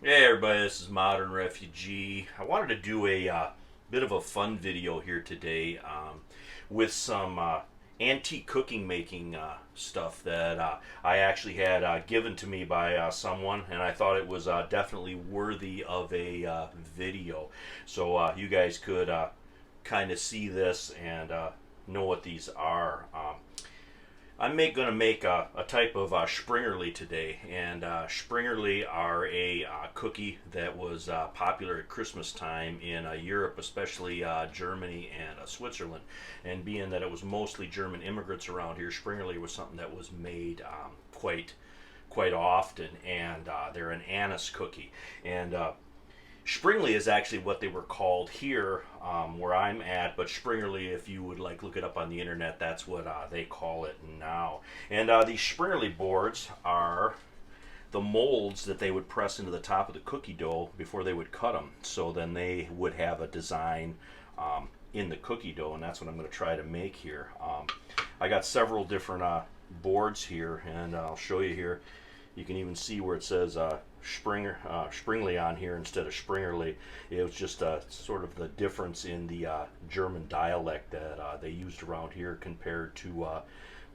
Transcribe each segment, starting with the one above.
Hey everybody, this is Modern Refugee. I wanted to do a bit of a fun video here today with some antique cooking making stuff that I actually had given to me by someone, and I thought it was definitely worthy of a video. So you guys could kind of see this and know what these are. Going to make a type of Springerle today, and Springerle are a cookie that was popular at Christmas time in Europe, especially Germany and Switzerland. And being that it was mostly German immigrants around here, Springerle was something that was made quite often, and they're an anise cookie. And Springley is actually what they were called here where I'm at, but Springerle, if you would like look it up on the internet, that's what they call it now. And these Springerle boards are the molds that they would press into the top of the cookie dough before they would cut them. So then they would have a design in the cookie dough, and that's what I'm going to try to make here. I got several different boards here, and I'll show you here. You can even see where it says Springley on here instead of Springerle. It was just sort of the difference in the German dialect that they used around here compared to,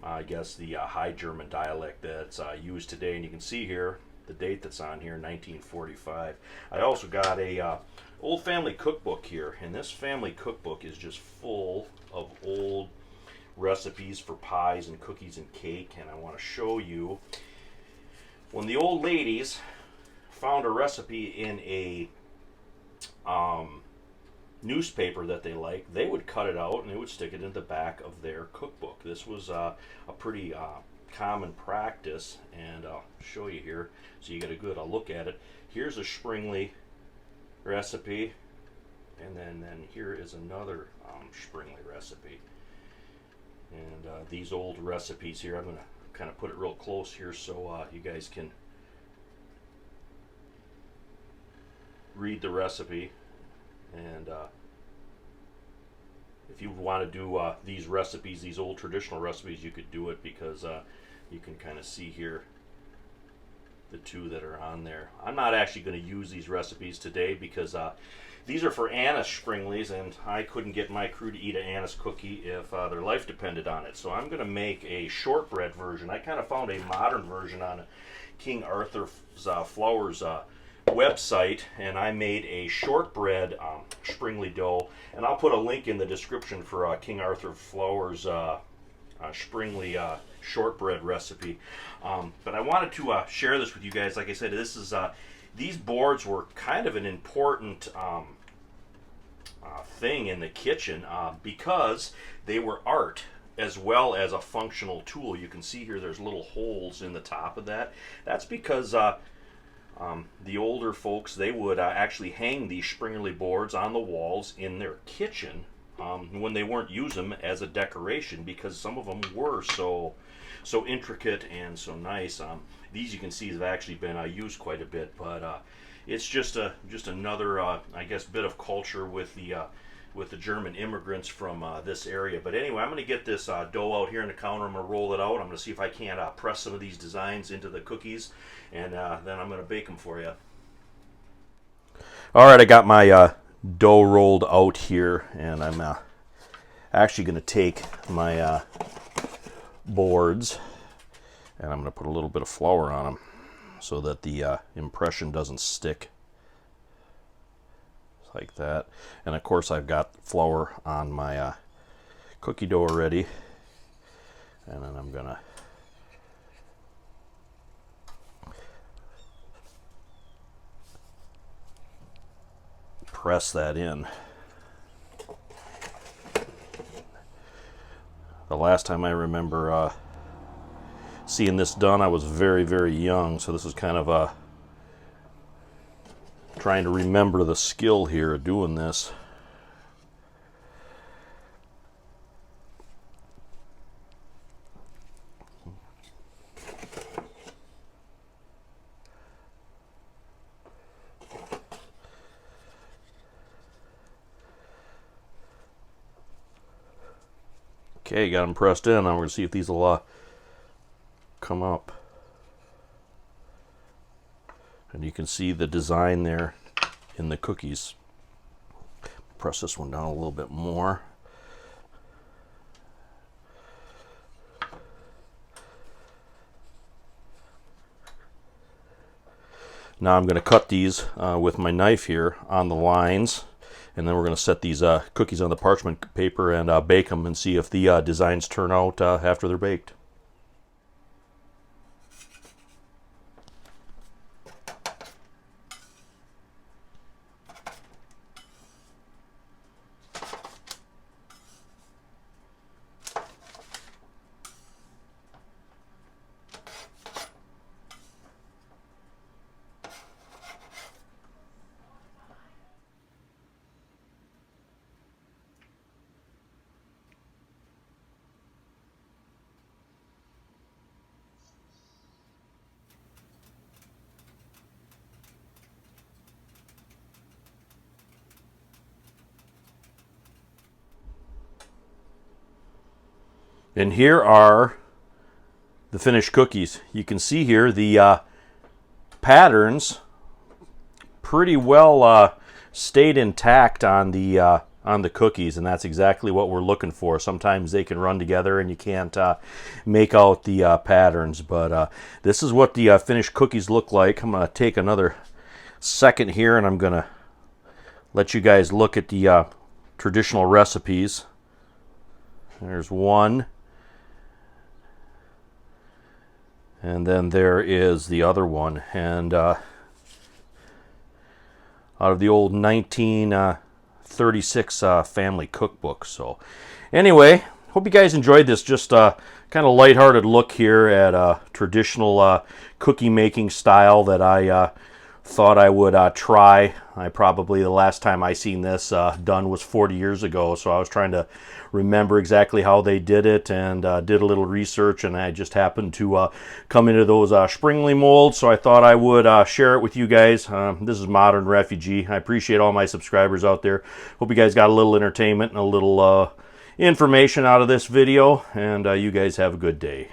I guess, the High German dialect that's used today. And you can see here the date that's on here, 1945. I also got a old family cookbook here, and this family cookbook is just full of old recipes for pies and cookies and cake, and I want to show you when the old ladies found a recipe in a newspaper that they liked, they would cut it out and they would stick it in the back of their cookbook. This was a pretty common practice, and I'll show you here so you get a good look at it. Here's a Springley recipe, and then here is another Springley recipe. And these old recipes here, I'm going to kind of put it real close here so you guys can read the recipe. And if you want to do these recipes, these old traditional recipes, you could do it because you can kind of see here the two that are on there. I'm not actually going to use these recipes today because these are for anise Springleys, and I couldn't get my crew to eat an anise cookie if their life depended on it. So I'm going to make a shortbread version. I kind of found a modern version on King Arthur's Flowers website, and I made a shortbread Springley dough, and I'll put a link in the description for King Arthur Flowers Springley shortbread recipe. But I wanted to share this with you guys. Like I said, this is these boards were kind of an important thing in the kitchen because they were art as well as a functional tool. You can see here there's little holes in the top of that. That's because the older folks, they would actually hang these Springerle boards on the walls in their kitchen when they weren't using them as a decoration, because some of them were so intricate and so nice. These you can see have actually been used quite a bit, but it's just another I guess bit of culture with the German immigrants from this area. But anyway, I'm going to get this dough out here on the counter. I'm going to roll it out. I'm going to see if I can't press some of these designs into the cookies, and then I'm going to bake them for you. All right, I got my dough rolled out here, and I'm actually going to take my boards, and I'm going to put a little bit of flour on them so that the impression doesn't stick. Like that. And of course I've got flour on my cookie dough already, and then I'm gonna press that in. The last time I remember seeing this done, I was very young, so this is kind of trying to remember the skill here of doing this. Okay, got them pressed in. Now we're going to see if these will come up. And you can see the design there in the cookies. Press this one down a little bit more. Now I'm going to cut these with my knife here on the lines, and then we're going to set these cookies on the parchment paper and bake them and see if the designs turn out after they're baked. And here are the finished cookies. You can see here the patterns pretty well stayed intact on the cookies, and that's exactly what we're looking for. Sometimes they can run together and you can't make out the patterns, but this is what the finished cookies look like. I'm going to take another second here and I'm going to let you guys look at the traditional recipes. There's one. And then there is the other one, and out of the old 1936 family cookbook. So anyway, hope you guys enjoyed this just kind of lighthearted look here at a traditional cookie making style that I thought I would try. The last time I seen this done was 40 years ago, so I was trying to remember exactly how they did it, and did a little research, and I just happened to come into those Springerle molds, so I thought I would share it with you guys. This is Modern Refugee. I appreciate all my subscribers out there. Hope you guys got a little entertainment and a little information out of this video, and you guys have a good day.